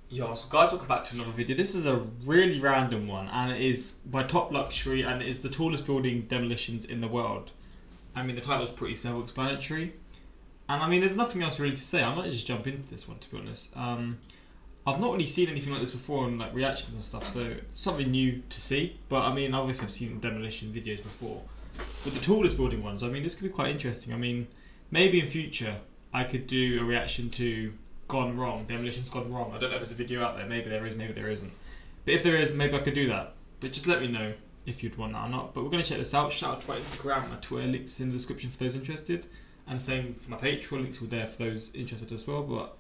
Yo, so guys, welcome back to another video. This is a really random one, and it is by Top Luxury, and it is the tallest building demolitions in the world. I mean, the title is pretty self-explanatory, and I mean, there's nothing else really to say. I might just jump into this one, to be honest. I've not really seen anything like this before on like reactions and stuff, so it's something new to see. But I mean, obviously I've seen demolition videos before, but the tallest building ones, I mean, this could be quite interesting. I mean, maybe in future I could do a reaction to Gone Wrong, Demolitions Gone Wrong. I don't know if there's a video out there, maybe there is, maybe there isn't. But if there is, maybe I could do that. But just let me know if you'd want that or not. But we're going to check this out. Shout out to my Instagram, my Twitter, links in the description for those interested. And same for my Patreon, links were there for those interested as well. But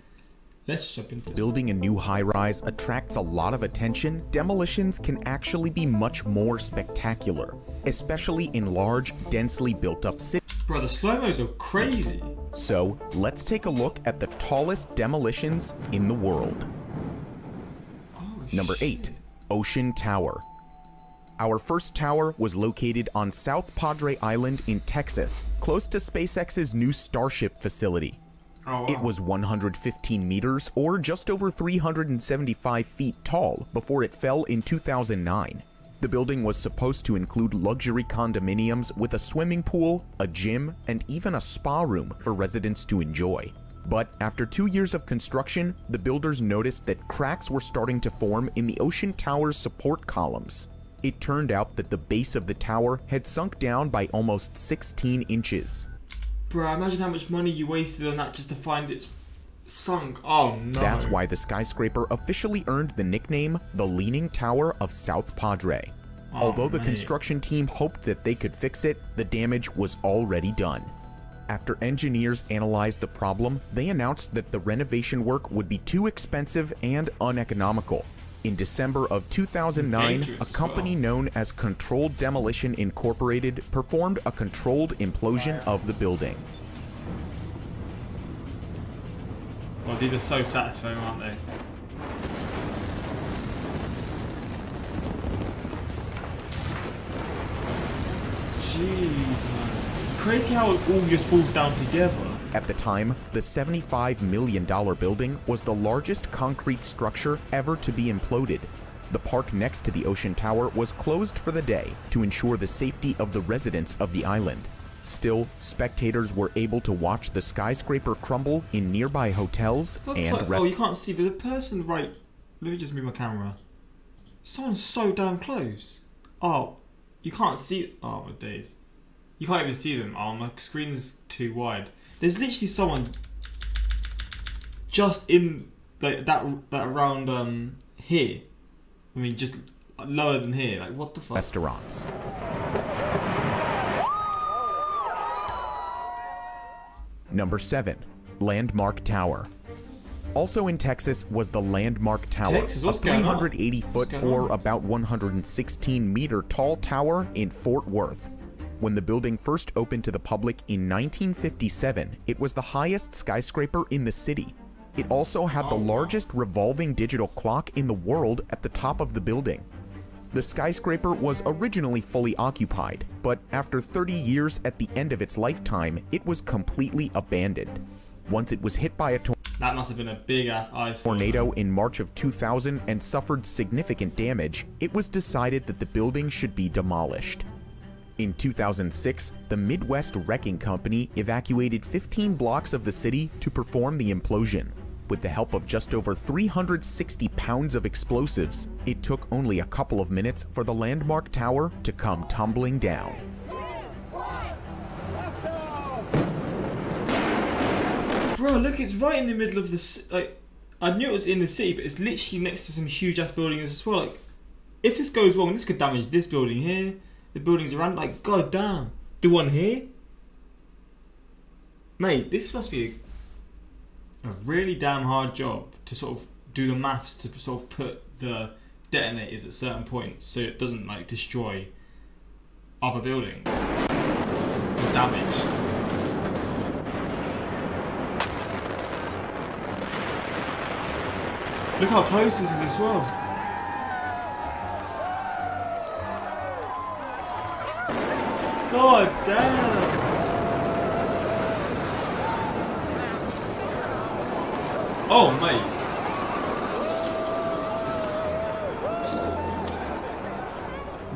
let's jump into it. Building a new high-rise attracts a lot of attention. Demolitions can actually be much more spectacular, especially in large, densely built-up cities. Bro, the slow-mos are crazy. So, let's take a look at the tallest demolitions in the world. Number 8. Ocean Tower. Our first tower was located on South Padre Island in Texas, close to SpaceX's new Starship facility. Oh, wow. It was 115 meters, or just over 375 feet tall, before it fell in 2009. The building was supposed to include luxury condominiums with a swimming pool, a gym, and even a spa room for residents to enjoy. But after 2 years of construction, the builders noticed that cracks were starting to form in the Ocean Tower's support columns. It turned out that the base of the tower had sunk down by almost 16 inches. Bro, imagine how much money you wasted on that just to find it's sunk. Oh no. That's why the skyscraper officially earned the nickname the Leaning Tower of South Padre. Oh, Although the mate. construction team hoped that they could fix it, the damage was already done. After engineers analyzed the problem, they announced that the renovation work would be too expensive and uneconomical. In December of 2009, a company known as Controlled Demolition Incorporated performed a controlled implosion of the building. Well, these are so satisfying, aren't they? Jeez, man. It's crazy how it all just falls down together. At the time, the $75 million building was the largest concrete structure ever to be imploded. The park next to the Ocean Tower was closed for the day to ensure the safety of the residents of the island. Still, spectators were able to watch the skyscraper crumble in nearby hotels and oh, you can't see. There's a person right... Let me just move my camera. Someone's so damn close. Oh, you can't see... Oh, my days. You can't even see them. Oh, my screen is too wide. There's literally someone just in that around here. I mean, just lower than here. Like, what the fuck? Restaurants. Number 7. Landmark Tower. Also in Texas was the Landmark Tower, Texas, a 380-foot or on? about 116-meter tall tower in Fort Worth. When the building first opened to the public in 1957, it was the highest skyscraper in the city. It also had the largest revolving digital clock in the world at the top of the building. The skyscraper was originally fully occupied, but after 30 years at the end of its lifetime, it was completely abandoned. Once it was hit by a that must have been a big-ass ice tornado in March of 2000 and suffered significant damage, it was decided that the building should be demolished. In 2006, the Midwest Wrecking Company evacuated 15 blocks of the city to perform the implosion. With the help of just over 360 pounds of explosives, it took only a couple of minutes for the Landmark Tower to come tumbling down. Bro, look, it's right in the middle of the... Like, I knew it was in the city, but it's literally next to some huge-ass buildings as well. Like, if this goes wrong, this could damage this building here, the buildings around, like, god damn. The one here? Mate, this must be a really damn hard job to sort of do the maths to sort of put the detonators at certain points so it doesn't, like, destroy other buildings or damage. Look how close this is as well. God damn. Oh, mate.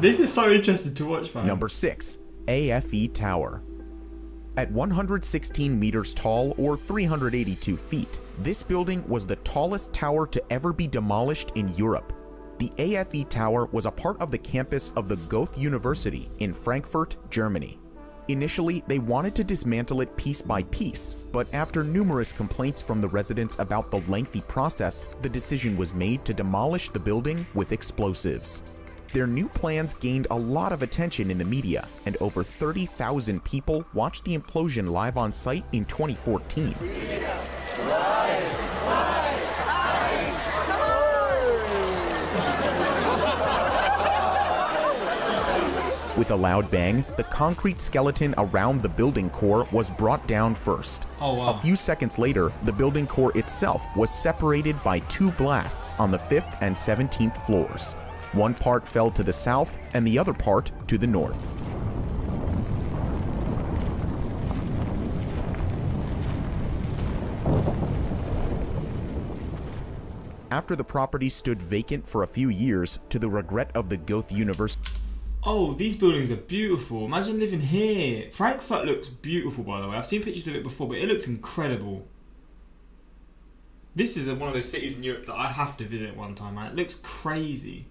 This is so interesting to watch, man. Number 6. AFA Tower. At 116 meters tall, or 382 feet, this building was the tallest tower to ever be demolished in Europe. The AFA Tower was a part of the campus of the Goethe University in Frankfurt, Germany. Initially, they wanted to dismantle it piece by piece, but after numerous complaints from the residents about the lengthy process, the decision was made to demolish the building with explosives. Their new plans gained a lot of attention in the media, and over 30,000 people watched the implosion live on site in 2014. With a loud bang, the concrete skeleton around the building core was brought down first. Oh, wow. A few seconds later, the building core itself was separated by 2 blasts on the 5th and 17th floors. One part fell to the south and the other part to the north. After the property stood vacant for a few years, to the regret of the Goethe University. Oh, these buildings are beautiful. Imagine living here. Frankfurt looks beautiful, by the way. I've seen pictures of it before, but it looks incredible. This is one of those cities in Europe that I have to visit one time, man. It looks crazy.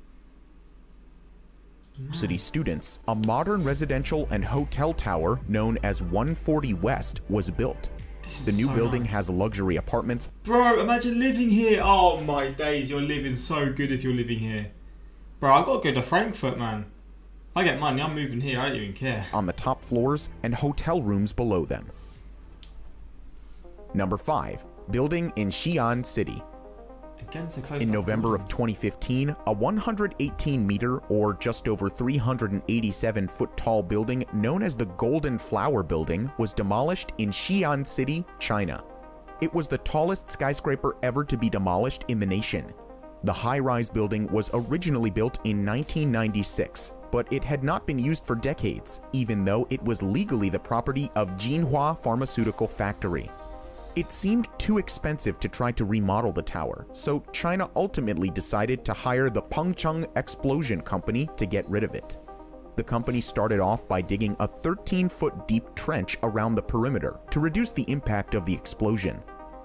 City students, a modern residential and hotel tower known as 140 West was built. The new building has luxury apartments. Bro, imagine living here. Oh my days, you're living so good if you're living here. Bro, I gotta go to Frankfurt, man. If I get money, I'm moving here. I don't even care. On the top floors and hotel rooms below them. Number 5. Building in Xi'an City. In November of 2015, a 118-meter or just over 387-foot tall building known as the Golden Flower Building was demolished in Xi'an City, China. It was the tallest skyscraper ever to be demolished in the nation. The high-rise building was originally built in 1996, but it had not been used for decades, even though it was legally the property of Jinhua Pharmaceutical Factory. It seemed too expensive to try to remodel the tower, so China ultimately decided to hire the Pengcheng Explosion Company to get rid of it. The company started off by digging a 13-foot deep trench around the perimeter to reduce the impact of the explosion.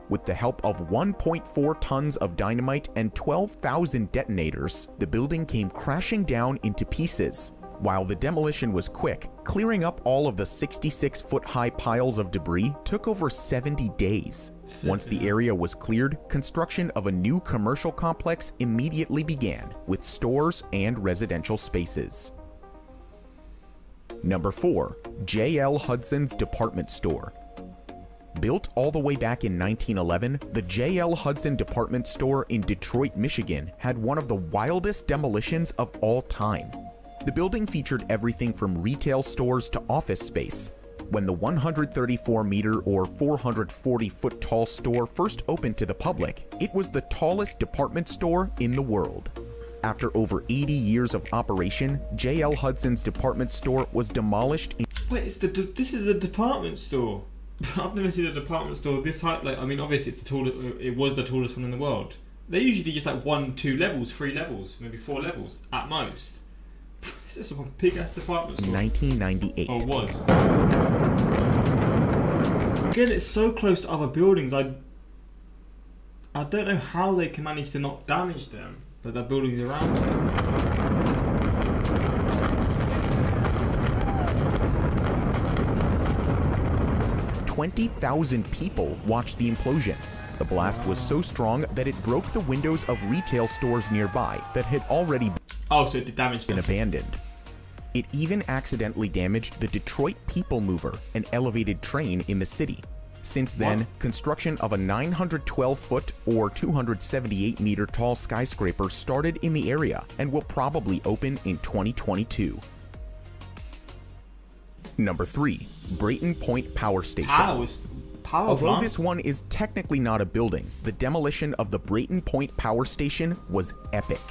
With the help of 1.4 tons of dynamite and 12,000 detonators, the building came crashing down into pieces. While the demolition was quick, clearing up all of the 66-foot-high piles of debris took over 70 days. Once the area was cleared, construction of a new commercial complex immediately began, with stores and residential spaces. Number 4. J.L. Hudson's Department Store. Built all the way back in 1911, the J.L. Hudson department store in Detroit, Michigan had one of the wildest demolitions of all time. The building featured everything from retail stores to office space. When the 134-meter or 440-foot tall store first opened to the public, it was the tallest department store in the world. After over 80 years of operation, J.L. Hudson's department store was demolished in— Wait, this is the department store. I've never seen a department store this high. Like, I mean, obviously it's the tallest. It was the tallest one in the world. They're usually just like 1, 2 levels, 3 levels, maybe 4 levels at most. This is a big ass department store. 1998. Or was. Again, it's so close to other buildings. I don't know how they can manage to not damage them, but the buildings around them. 20,000 people watched the implosion. The blast was so strong that it broke the windows of retail stores nearby that had already been abandoned. It even accidentally damaged the Detroit People Mover, an elevated train in the city. Since then, construction of a 912-foot or 278-meter tall skyscraper started in the area and will probably open in 2022. Number 3. Brayton Point Power Station. Although this one is technically not a building, the demolition of the Brayton Point Power Station was epic.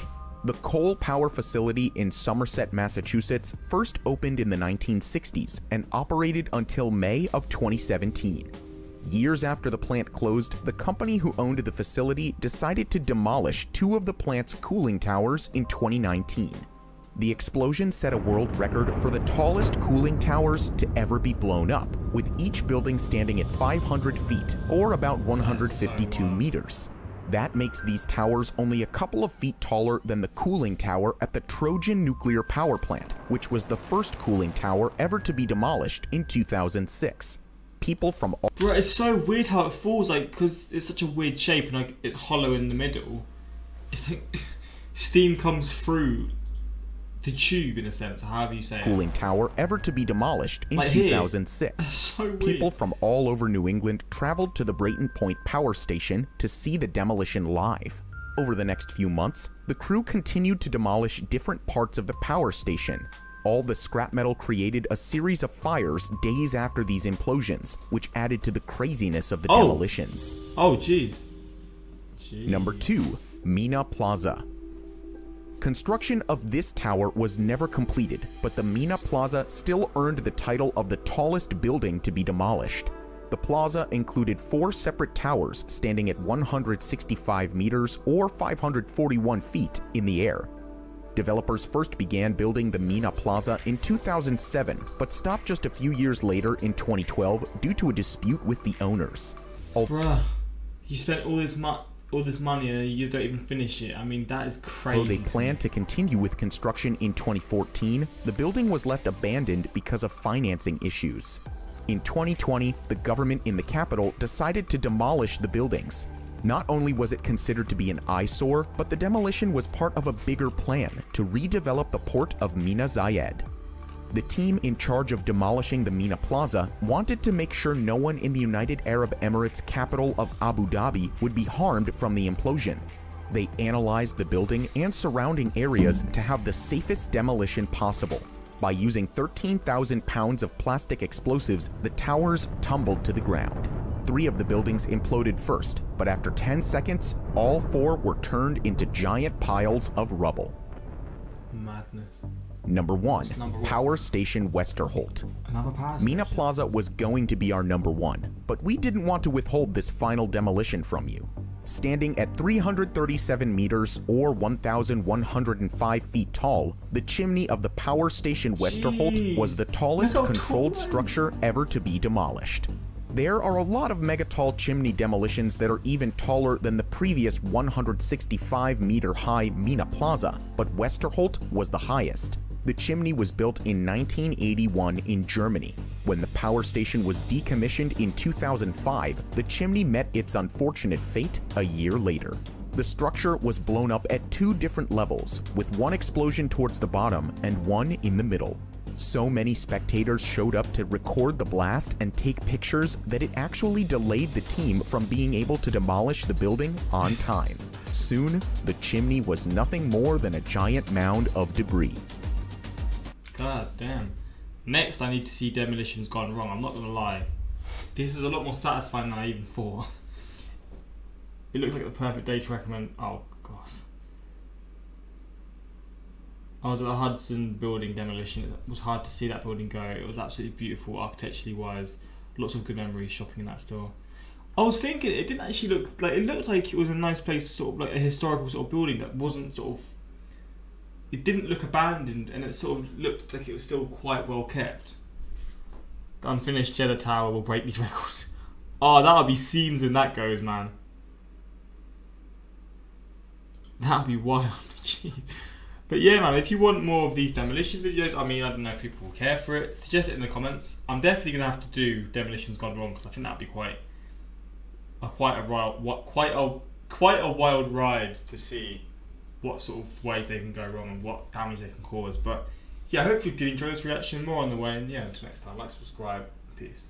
The coal power facility in Somerset, Massachusetts first opened in the 1960s and operated until May of 2017. Years after the plant closed, the company who owned the facility decided to demolish 2 of the plant's cooling towers in 2019. The explosion set a world record for the tallest cooling towers to ever be blown up, with each building standing at 500 feet, or about 152 meters. That makes these towers only a couple of feet taller than the cooling tower at the Trojan nuclear power plant, which was the first cooling tower ever to be demolished in 2006. People from all— Bro, it's so weird how it falls, like, because it's such a weird shape and like it's hollow in the middle. It's like steam comes through the tube, in a sense, or however you say it. Cooling tower ever to be demolished in like 2006. So weird. People from all over New England traveled to the Brayton Point power station to see the demolition live. Over the next few months, the crew continued to demolish different parts of the power station. All the scrap metal created a series of fires days after these implosions, which added to the craziness of the demolitions. Oh, jeez. Number 2. Mina Plaza. Construction of this tower was never completed, but the Mina Plaza still earned the title of the tallest building to be demolished. The plaza included 4 separate towers standing at 165 meters or 541 feet in the air. Developers first began building the Mina Plaza in 2007, but stopped just a few years later in 2012 due to a dispute with the owners. Bruh, you spent all this money and you don't even finish it. I mean, that is crazy. Though they planned to continue with construction in 2014, the building was left abandoned because of financing issues. In 2020, the government in the capital decided to demolish the buildings. Not only was it considered to be an eyesore, but the demolition was part of a bigger plan to redevelop the port of Mina Zayed. The team in charge of demolishing the Mina Plaza wanted to make sure no one in the United Arab Emirates capital of Abu Dhabi would be harmed from the implosion. They analyzed the building and surrounding areas to have the safest demolition possible. By using 13,000 pounds of plastic explosives, the towers tumbled to the ground. 3 of the buildings imploded first, but after 10 seconds, all 4 were turned into giant piles of rubble. Madness. Number 1. Power Station Westerholt. Another power station. Mina Plaza was going to be our number 1, but we didn't want to withhold this final demolition from you. Standing at 337 meters or 1,105 feet tall, the chimney of the power station Westerholt was the tallest controlled structure ever to be demolished. There are a lot of megatall chimney demolitions that are even taller than the previous 165-meter-high Mina Plaza, but Westerholt was the highest. The chimney was built in 1981 in Germany. When the power station was decommissioned in 2005, the chimney met its unfortunate fate a year later. The structure was blown up at 2 different levels, with one explosion towards the bottom and one in the middle. So many spectators showed up to record the blast and take pictures that it actually delayed the team from being able to demolish the building on time. Soon, the chimney was nothing more than a giant mound of debris. God damn. Next, I need to see Demolitions Gone Wrong. I'm not gonna lie. This is a lot more satisfying than I even thought. It looks like the perfect day to recommend. Oh god. I was at the Hudson building demolition. It was hard to see that building go. It was absolutely beautiful architecturally wise. Lots of good memories shopping in that store. I was thinking it didn't actually look like, it looked like it was a nice place, sort of like a historical sort of building that wasn't sort of, it didn't look abandoned, and it sort of looked like it was still quite well kept. The unfinished Jeddah Tower will break these records. Oh, that'll be scenes when that goes, man. That'll be wild. Jeez. But yeah, man, if you want more of these demolition videos, I mean, I don't know if people will care for it. Suggest it in the comments. I'm definitely gonna have to do Demolitions Gone Wrong because I think that'd be quite a wild ride to see what sort of ways they can go wrong and what damage they can cause. But yeah, hopefully you did enjoy this reaction. More on the way, and yeah, until next time, like, subscribe, peace.